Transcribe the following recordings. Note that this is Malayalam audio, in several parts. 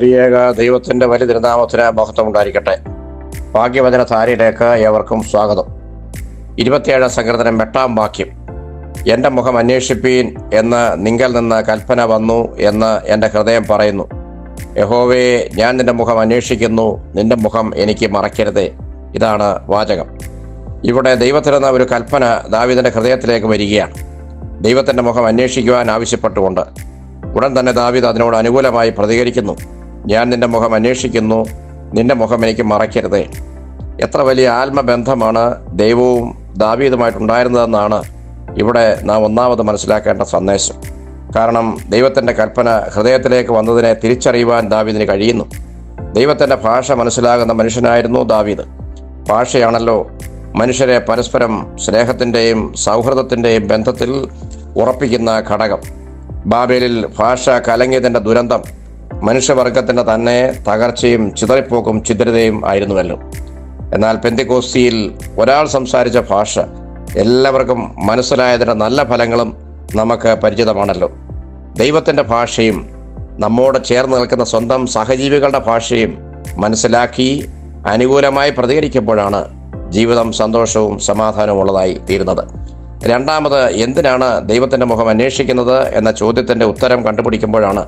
ത്രിയേക ദൈവത്തിന്റെ വലിയ തിരുനാമത്തിന് മഹത്വം ഉണ്ടായിരിക്കട്ടെ. ഭാഗ്യവചന ധാരയിലേക്ക് ഏവർക്കും സ്വാഗതം. 27 സങ്കീർത്തനം 8 വാക്യം. എൻ്റെ മുഖം അന്വേഷിപ്പീൻ എന്ന് നിങ്കൽ നിന്ന് കൽപ്പന വന്നു എന്ന് എൻ്റെ ഹൃദയം പറയുന്നു. യഹോവേ, ഞാൻ നിന്റെ മുഖം അന്വേഷിക്കുന്നു, നിന്റെ മുഖം എനിക്ക് മറയ്ക്കരുതേ. ഇതാണ് വാചകം. ഇവിടെ ദൈവത്തിരുന്ന ഒരു കൽപ്പന ദാവീദിന്റെ ഹൃദയത്തിലേക്ക് വരികയാണ്. ദൈവത്തിന്റെ മുഖം അന്വേഷിക്കുവാൻ ആവശ്യപ്പെട്ടുകൊണ്ട് ഉടൻ തന്നെ ദാവീദ് അതിനോട് അനുകൂലമായി പ്രതികരിക്കുന്നു. ഞാൻ നിന്റെ മുഖം അന്വേഷിക്കുന്നു, നിന്റെ മുഖം എനിക്ക് മറയ്ക്കരുതേ. എത്ര വലിയ ആത്മബന്ധമാണ് ദൈവവും ദാവീദുമായിട്ടുണ്ടായിരുന്നതെന്നാണ് ഇവിടെ നാം ഒന്നാമത് മനസ്സിലാക്കേണ്ട സന്ദേശം. കാരണം ദൈവത്തിൻ്റെ കൽപ്പന ഹൃദയത്തിലേക്ക് വന്നതിനെ തിരിച്ചറിയുവാൻ ദാവീദിന് കഴിയുന്നു. ദൈവത്തിൻ്റെ ഭാഷ മനസ്സിലാകുന്ന മനുഷ്യനായിരുന്നു ദാവീദ്. ഭാഷയാണല്ലോ മനുഷ്യരെ പരസ്പരം സ്നേഹത്തിൻ്റെയും സൗഹൃദത്തിൻ്റെയും ബന്ധത്തിൽ ഉറപ്പിക്കുന്ന ഘടകം. ബാബേലിൽ ഭാഷ കലങ്ങിയതിൻ്റെ ദുരന്തം മനുഷ്യവർഗത്തിൻ്റെ തന്നെ തകർച്ചയും ചിതറിപ്പോക്കും ഛിദ്രതയും ആയിരുന്നുവല്ലോ. എന്നാൽ പെന്തിക്കോസ്തിയിൽ ഒരാൾ സംസാരിച്ച ഭാഷ എല്ലാവർക്കും മനസ്സിലായതിൻ്റെ നല്ല ഫലങ്ങളും നമുക്ക് പരിചിതമാണല്ലോ. ദൈവത്തിൻ്റെ ഭാഷയും നമ്മോട് ചേർന്ന് നിൽക്കുന്ന സ്വന്തം സഹജീവികളുടെ ഭാഷയും മനസ്സിലാക്കി അനുകൂലമായി പ്രതികരിക്കുമ്പോഴാണ് ജീവിതം സന്തോഷവും സമാധാനവും ഉള്ളതായി തീരുന്നത്. രണ്ടാമത്, എന്തിനാണ് ദൈവത്തിൻ്റെ മുഖം അന്വേഷിക്കുന്നത് എന്ന ചോദ്യത്തിൻ്റെ ഉത്തരം കണ്ടുപിടിക്കുമ്പോഴാണ്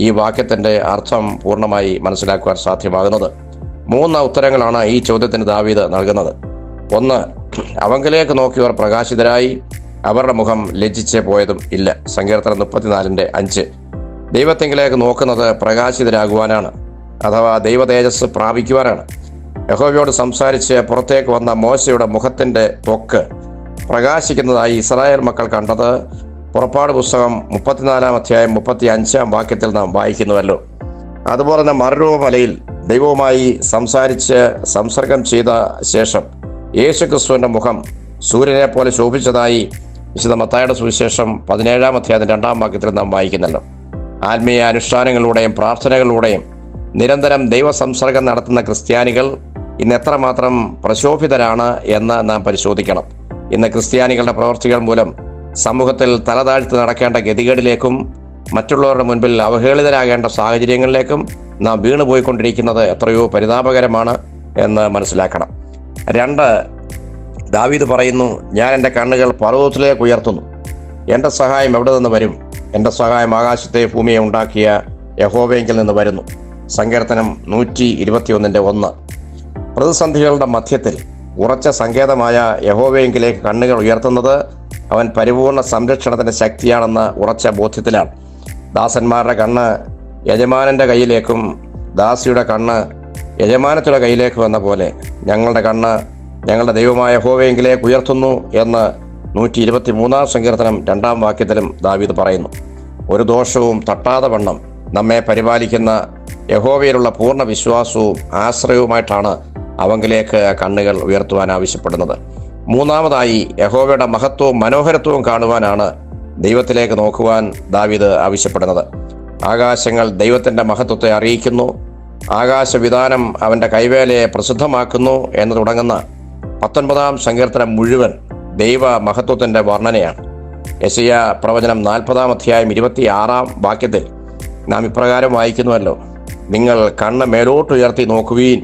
ഈ വാക്യത്തിൻ്റെ അർത്ഥം പൂർണ്ണമായി മനസ്സിലാക്കുവാൻ സാധ്യമാകുന്നത്. 3 ഉത്തരങ്ങളാണ് ഈ ചോദ്യത്തിന് ദാവീദ് നൽകുന്നത്. 1, അവങ്കിലേക്ക് നോക്കിയവർ പ്രകാശിതരായി, അവരുടെ മുഖം ലജ്ജിച്ച് പോയതും ഇല്ല. സങ്കീർത്തനം 34:5. ദൈവത്തെങ്കിലേക്ക് നോക്കുന്നത് പ്രകാശിതരാകുവാനാണ്, അഥവാ ദൈവ തേജസ് പ്രാപിക്കുവാനാണ്. യഹോവയോട് സംസാരിച്ച് പുറത്തേക്ക് വന്ന മോശയുടെ മുഖത്തിൻ്റെ ത്വക്ക് പ്രകാശിക്കുന്നതായി ഇസ്രായേൽ മക്കൾ കണ്ടത് പുറപ്പാട് പുസ്തകം 34:35 വാക്യത്തിൽ നാം വായിക്കുന്നുവല്ലോ. അതുപോലെ തന്നെ മറുരൂപമലയിൽ ദൈവവുമായി സംസാരിച്ച് സംസർഗം ചെയ്ത ശേഷം യേശുക്രിസ്തുവിൻ്റെ മുഖം സൂര്യനെ പോലെ ശോഭിച്ചതായി വിശുദ്ധ മത്തായിയുടെ സുവിശേഷം 17:2 വാക്യത്തിൽ നാം വായിക്കുന്നല്ലോ. ആത്മീയ അനുഷ്ഠാനങ്ങളിലൂടെയും പ്രാർത്ഥനകളിലൂടെയും നിരന്തരം ദൈവസംസർഗം നടത്തുന്ന ക്രിസ്ത്യാനികൾ ഇന്ന് എത്രമാത്രം പ്രശോഭിതരാണ് എന്ന് നാം പരിശോധിക്കണം. ഇന്ന് ക്രിസ്ത്യാനികളുടെ പ്രവർത്തികൾ മൂലം സമൂഹത്തിൽ തലതാഴ്ത്തി നടക്കേണ്ട ഗതികേടിലേക്കും മറ്റുള്ളവരുടെ മുൻപിൽ അവഹേളിതരാകേണ്ട സാഹചര്യങ്ങളിലേക്കും നാം വീണുപോയിക്കൊണ്ടിരിക്കുന്നത് എത്രയോ പരിതാപകരമാണ് എന്ന് മനസ്സിലാക്കണം. 2, ദാവീദ് പറയുന്നു, ഞാൻ എൻ്റെ കണ്ണുകൾ പർവ്വതത്തിലേക്ക് ഉയർത്തുന്നു. എൻ്റെ സഹായം എവിടെ നിന്ന് വരും? എൻ്റെ സഹായം ആകാശത്തെ ഭൂമിയെ ഉണ്ടാക്കിയ യഹോവയെങ്കിൽ നിന്ന് വരുന്നു. സങ്കീർത്തനം 121:1. പ്രതിസന്ധികളുടെ മധ്യത്തിൽ ഉറച്ച സങ്കേതമായ യഹോവയെങ്കിലേക്ക് കണ്ണുകൾ ഉയർത്തുന്നത് അവൻ പരിപൂർണ സംരക്ഷണത്തിൻ്റെ ശക്തിയാണെന്ന ഉറച്ച ബോധ്യത്തിലാണ്. ദാസന്മാരുടെ കണ്ണ് യജമാനൻ്റെ കയ്യിലേക്കും ദാസിയുടെ കണ്ണ് യജമാനത്തിയുടെ കയ്യിലേക്കും എന്ന പോലെ ഞങ്ങളുടെ കണ്ണ് ഞങ്ങളുടെ ദൈവമായ യഹോവയെങ്കിലേക്ക് ഉയർത്തുന്നു എന്ന് 123 സങ്കീർത്തനം 2 വാക്യത്തിലും ദാവീദ് പറയുന്നു. ഒരു ദോഷവും തട്ടാതെ വണ്ണം നമ്മെ പരിപാലിക്കുന്ന യഹോവയിലുള്ള പൂർണ്ണ വിശ്വാസവും ആശ്രയവുമായിട്ടാണ് അവങ്കിലേക്ക് കണ്ണുകൾ ഉയർത്തുവാൻ ആവശ്യപ്പെടുന്നത്. 3, യഹോവയുടെ മഹത്വവും മനോഹരത്വവും കാണുവാനാണ് ദൈവത്തിലേക്ക് നോക്കുവാൻ ദാവീദ് ആവശ്യപ്പെടുന്നത്. ആകാശങ്ങൾ ദൈവത്തിൻ്റെ മഹത്വത്തെ അറിയിക്കുന്നു, ആകാശവിധാനം അവൻ്റെ കൈവേലയെ പ്രസിദ്ധമാക്കുന്നു എന്ന് തുടങ്ങുന്ന 19 സങ്കീർത്തനം മുഴുവൻ ദൈവ മഹത്വത്തിൻ്റെ വർണ്ണനയാണ്. യെശയ്യാ പ്രവചനം 40:26 വാക്യത്തിൽ നാം ഇപ്രകാരം വായിക്കുന്നുവല്ലോ, നിങ്ങൾ കണ്ണ് മേലോട്ടുയർത്തി നോക്കുവീൻ,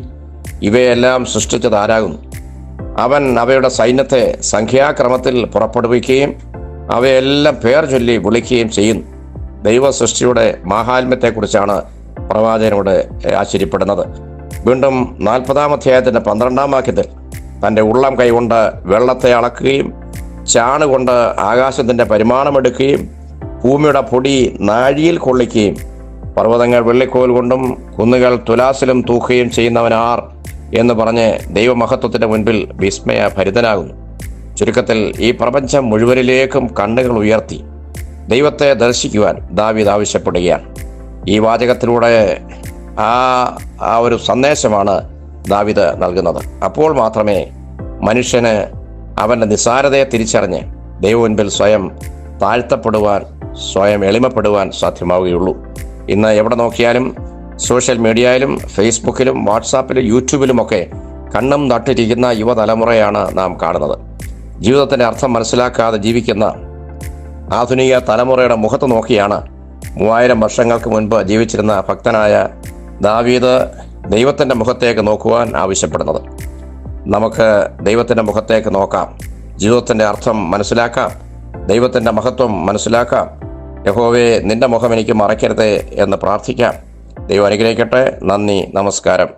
ഇവയെല്ലാം സൃഷ്ടിച്ചത് ആരാകുന്നു? അവൻ അവയുടെ സൈന്യത്തെ സംഖ്യാക്രമത്തിൽ പുറപ്പെടുവിക്കുകയും അവയെല്ലാം പേർ ചൊല്ലി വിളിക്കുകയും ചെയ്യുന്നു. ദൈവ സൃഷ്ടിയുടെ മാഹാത്മ്യത്തെക്കുറിച്ചാണ് പ്രവാചകനോട് ആശ്ചര്യപ്പെടുന്നത്. വീണ്ടും 40 12 വാക്യത്തിൽ തൻ്റെ ഉള്ളം കൈകൊണ്ട് വെള്ളത്തെ അളക്കുകയും ചാണുകൊണ്ട് ആകാശത്തിൻ്റെ പരിമാണമെടുക്കുകയും ഭൂമിയുടെ പൊടി നാഴിയിൽ കൊള്ളിക്കുകയും പർവ്വതങ്ങൾ വെള്ളിക്കോൽ കൊണ്ടും കുന്നുകൾ തുലാസിലും തൂക്കുകയും ചെയ്യുന്നവനാർ എന്ന് പറഞ്ഞ് ദൈവമഹത്വത്തിൻ്റെ മുൻപിൽ വിസ്മയഭരിതനാകുന്നു. ചുരുക്കത്തിൽ ഈ പ്രപഞ്ചം മുഴുവനിലേക്കും കണ്ണുകൾ ഉയർത്തി ദൈവത്തെ ദർശിക്കുവാൻ ദാവീദ് ആവശ്യപ്പെടുകയാണ്. ഈ വാചകത്തിലൂടെ ആ ഒരു സന്ദേശമാണ് ദാവീദ് നൽകുന്നത്. അപ്പോൾ മാത്രമേ മനുഷ്യന് അവൻ്റെ നിസ്സാരതയെ തിരിച്ചറിഞ്ഞ് ദൈവ മുൻപിൽ സ്വയം താഴ്ത്തപ്പെടുവാൻ, സ്വയം എളിമപ്പെടുവാൻ സാധ്യമാവുകയുള്ളൂ. ഇന്ന് എവിടെ നോക്കിയാലും സോഷ്യൽ മീഡിയയിലും ഫേസ്ബുക്കിലും വാട്സാപ്പിലും യൂട്യൂബിലുമൊക്കെ കണ്ണും നട്ടിരിക്കുന്ന യുവതലമുറയാണ് നാം കാണുന്നത്. ജീവിതത്തിൻ്റെ അർത്ഥം മനസ്സിലാക്കാതെ ജീവിക്കുന്ന ആധുനിക തലമുറയുടെ മുഖത്ത് നോക്കിയാണ് 3000 വർഷങ്ങൾക്ക് മുൻപ് ജീവിച്ചിരുന്ന ഭക്തനായ ദാവീദ് ദൈവത്തിൻ്റെ മുഖത്തേക്ക് നോക്കുവാൻ ആവശ്യപ്പെടുന്നത്. നമുക്ക് ദൈവത്തിൻ്റെ മുഖത്തേക്ക് നോക്കാം, ജീവിതത്തിൻ്റെ അർത്ഥം മനസ്സിലാക്കാം, ദൈവത്തിൻ്റെ മഹത്വം മനസ്സിലാക്കാം. യഹോവേ, നിന്റെ മുഖം എനിക്ക് മറയ്ക്കരുതേ എന്ന് പ്രാർത്ഥിക്കാം. ദൈവം അനുഗ്രഹിക്കട്ടെ. നന്ദി, നമസ്കാരം.